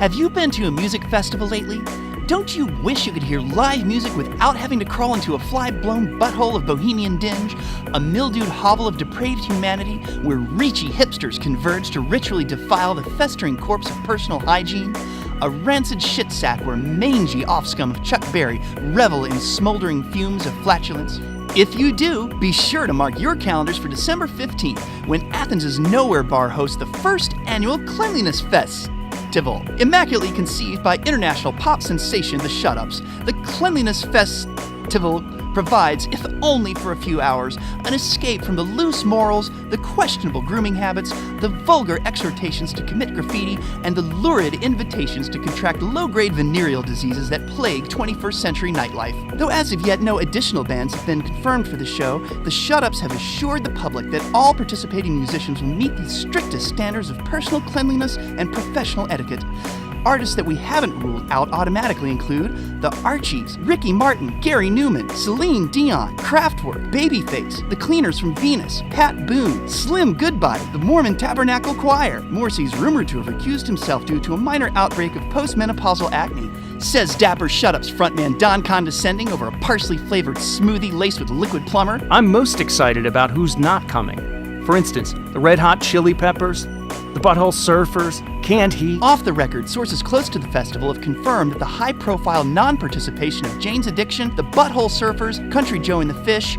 Have you been to a music festival lately? Don't you wish you could hear live music without having to crawl into a fly-blown butthole of bohemian dinge, a mildewed hovel of depraved humanity where reachy hipsters converge to ritually defile the festering corpse of personal hygiene? A rancid shit sack where mangy offscum of Chuck Berry revel in smoldering fumes of flatulence? If you do, be sure to mark your calendars for December 15th, when Athens' Nowhere Bar hosts the first annual Cleanliness Festival. Immaculately conceived by international pop sensation The Shut-Ups, the Cleanliness Festival provides, if only for a few hours, an escape from the loose morals, the questionable grooming habits, the vulgar exhortations to commit graffiti, and the lurid invitations to contract low-grade venereal diseases that plague 21st century nightlife. Though as of yet no additional bands have been confirmed for the show, the Shut-Ups have assured the public that all participating musicians will meet the strictest standards of personal cleanliness and professional etiquette. Artists that we haven't ruled out automatically include the Archies, Ricky Martin, Gary Newman, Celine Dion, Kraftwerk, Babyface, The Cleaners from Venus, Pat Boone, Slim Goodbye, the Mormon Tabernacle Choir. Morrissey's rumored to have recused himself due to a minor outbreak of postmenopausal acne. Says dapper Shut-Up's frontman Don Condescending over a parsley-flavored smoothie laced with liquid plumber. I'm most excited about who's not coming. For instance, the Red Hot Chili Peppers, the Butthole Surfers, Canned Heat. Off the record, sources close to the festival have confirmed that the high-profile non-participation of Jane's Addiction, the Butthole Surfers, Country Joe and the Fish,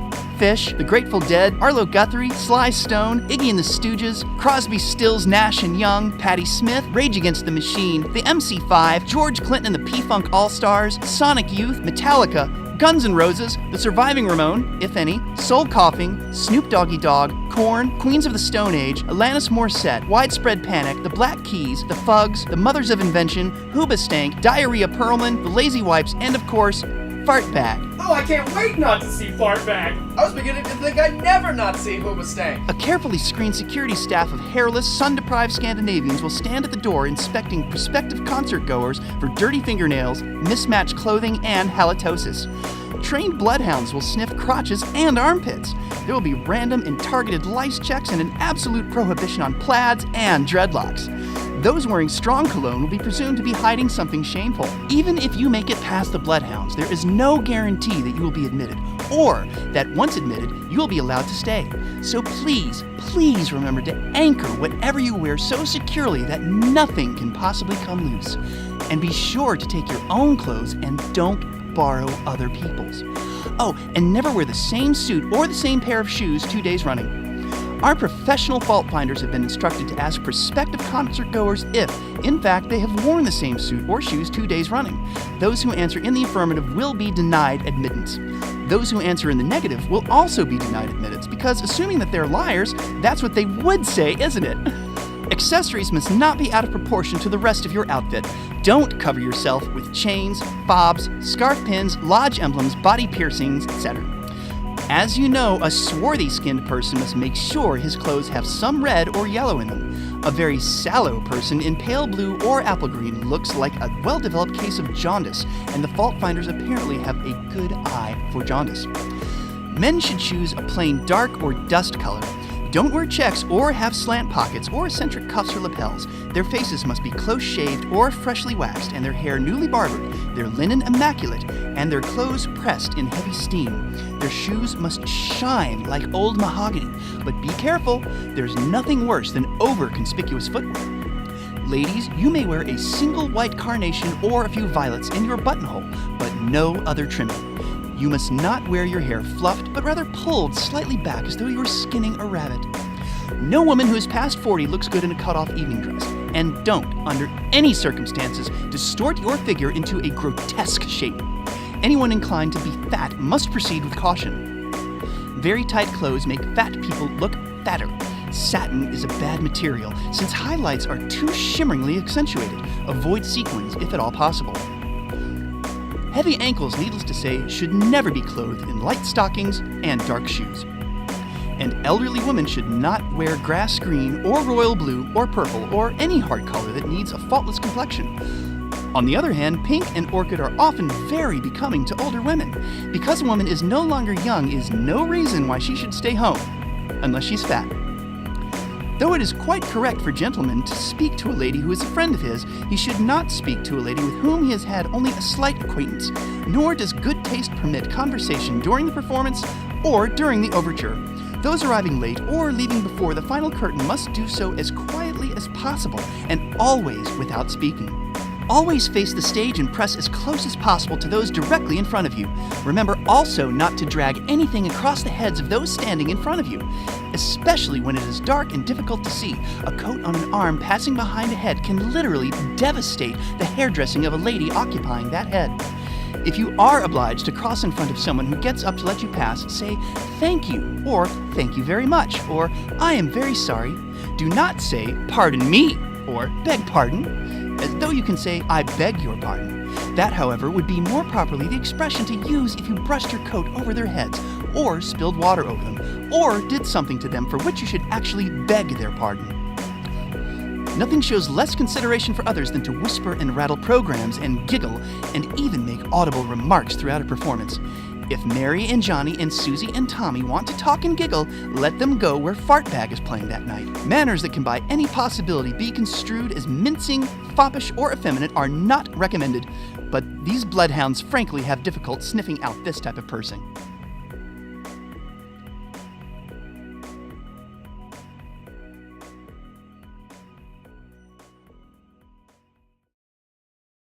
The Grateful Dead, Arlo Guthrie, Sly Stone, Iggy and the Stooges, Crosby, Stills, Nash and Young, Patti Smith, Rage Against the Machine, the MC5, George Clinton and the P-Funk All-Stars, Sonic Youth, Metallica, Guns N' Roses, The Surviving Ramone, if any, Soul Coughing, Snoop Doggy Dogg, Korn, Queens of the Stone Age, Alanis Morissette, Widespread Panic, The Black Keys, The Fugs, The Mothers of Invention, Hoobastank, Diarrhea Perlman, The Lazy Wipes, and of course, Fartbag. Oh, I can't wait not to see Fartbag! I was beginning to think I'd never not see Hoobastank. A carefully screened security staff of hairless, sun-deprived Scandinavians will stand at the door inspecting prospective concert-goers for dirty fingernails, mismatched clothing, and halitosis. Trained bloodhounds will sniff crotches and armpits. There will be random and targeted lice checks and an absolute prohibition on plaids and dreadlocks. Those wearing strong cologne will be presumed to be hiding something shameful. Even if you make it past the bloodhounds, there is no guarantee that you will be admitted, or that once admitted, you will be allowed to stay. So please, please remember to anchor whatever you wear so securely that nothing can possibly come loose. And be sure to take your own clothes and don't borrow other people's. Oh, and never wear the same suit or the same pair of shoes 2 days running. Our professional fault finders have been instructed to ask prospective concert goers if, in fact, they have worn the same suit or shoes 2 days running. Those who answer in the affirmative will be denied admittance. Those who answer in the negative will also be denied admittance because, assuming that they're liars, that's what they would say, isn't it? Accessories must not be out of proportion to the rest of your outfit. Don't cover yourself with chains, fobs, scarf pins, lodge emblems, body piercings, etc. As you know, a swarthy-skinned person must make sure his clothes have some red or yellow in them. A very sallow person in pale blue or apple green looks like a well-developed case of jaundice, and the fault finders apparently have a good eye for jaundice. Men should choose a plain dark or dust color. Don't wear checks or have slant pockets or eccentric cuffs or lapels. Their faces must be close-shaved or freshly waxed, and their hair newly barbered, their linen immaculate, and their clothes pressed in heavy steam. Their shoes must shine like old mahogany, but be careful, there's nothing worse than over-conspicuous footwear. Ladies, you may wear a single white carnation or a few violets in your buttonhole, but no other trimming. You must not wear your hair fluffed, but rather pulled slightly back as though you were skinning a rabbit. No woman who is past 40 looks good in a cut-off evening dress. And don't, under any circumstances, distort your figure into a grotesque shape. Anyone inclined to be fat must proceed with caution. Very tight clothes make fat people look fatter. Satin is a bad material, since highlights are too shimmeringly accentuated. Avoid sequins if at all possible. Heavy ankles, needless to say, should never be clothed in light stockings and dark shoes. And elderly women should not wear grass green or royal blue or purple or any hard color that needs a faultless complexion. On the other hand, pink and orchid are often very becoming to older women. Because a woman is no longer young is no reason why she should stay home, unless she's fat. Though it is quite correct for gentlemen to speak to a lady who is a friend of his, he should not speak to a lady with whom he has had only a slight acquaintance, nor does good taste permit conversation during the performance or during the overture. Those arriving late or leaving before the final curtain must do so as quietly as possible and always without speaking. Always face the stage and press as close as possible to those directly in front of you. Remember also not to drag anything across the heads of those standing in front of you, especially when it is dark and difficult to see. A coat on an arm passing behind a head can literally devastate the hairdressing of a lady occupying that head. If you are obliged to cross in front of someone who gets up to let you pass, say thank you, or thank you very much, or I am very sorry. Do not say pardon me, or beg pardon, as though you can say, I beg your pardon. That, however, would be more properly the expression to use if you brushed your coat over their heads, or spilled water over them, or did something to them for which you should actually beg their pardon. Nothing shows less consideration for others than to whisper and rattle programs and giggle and even make audible remarks throughout a performance. If Mary and Johnny and Susie and Tommy want to talk and giggle, let them go where Fartbag is playing that night. Manners that can by any possibility be construed as mincing, foppish, or effeminate are not recommended, but these bloodhounds frankly have difficult sniffing out this type of person.